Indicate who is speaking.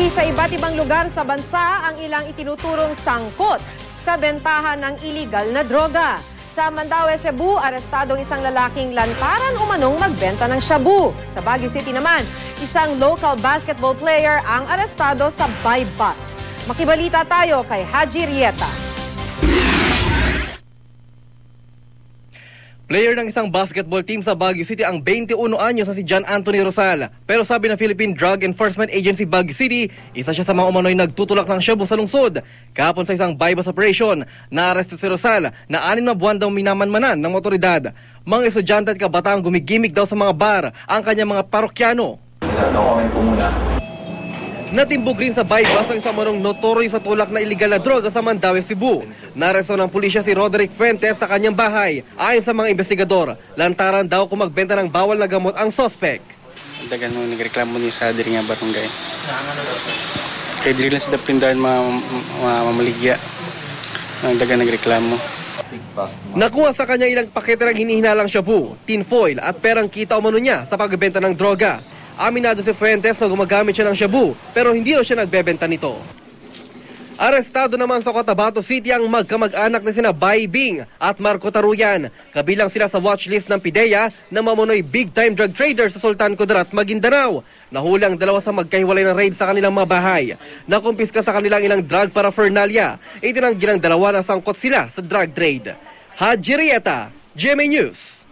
Speaker 1: Huli sa iba't ibang lugar sa bansa ang ilang itinuturong sangkot sa bentahan ng iligal na droga. Sa Mandaue, Cebu, arestadong isang lalaking lantaran umanong magbenta ng shabu. Sa Baguio City naman, isang local basketball player ang arestado sa buy bust. Makibalita tayo kay Haji Rieta.
Speaker 2: Player ng isang basketball team sa Baguio City ang 21 anyos na si John Anthony Rosal. Pero sabi ng Philippine Drug Enforcement Agency Baguio City, isa siya sa mga umano'y nagtutulak ng shabu sa lungsod. Kahapon sa isang buy-bust operation, naaresto si Rosal na 6 na buwan daw minamanmanan ng otoridad. Mga estudyante at kabataang gumigimik daw sa mga bar ang kanyang mga parokyano.
Speaker 3: No-comment po muna.
Speaker 2: Natimbog rin sa buy-bust ang isang manong notoryo sa tulak na iligal na droga sa Mandaue, Cebu. Naresto ng pulisya si Roderick Fuentes sa kanyang bahay. Ayon sa mga investigador, lantaran daw kung magbenta ng bawal na gamot ang sospek.
Speaker 4: Dagan mo nagreklamo ni sa diri nga barangay. Kay diri lang sila pindahan mamaligya. Dagan nagreklamo.
Speaker 2: Nakuha sa kanya ilang pakete ng hinihinalang shabu, tinfoil at perang kita umano niya sa pagbebenta ng droga. Aminado si Fuentes na gumagamit siya ng shabu pero hindi raw siya nagbebenta nito. Arestado naman sa Cotabato City ang magkamag-anak na sina Bai Bing at Marco Taruyan. Kabilang sila sa watchlist ng PIDEA na mamunoy big-time drug trader sa Sultan Kudarat, Maguindanao. Nahulang dalawa sa magkahiwalay ng raid sa kanilang mga bahay. Nakumpiska sa kanilang ilang drug paraphernalia. Itinanggi ng dalawa na sangkot sila sa drug trade. Haji Rieta, GMA News.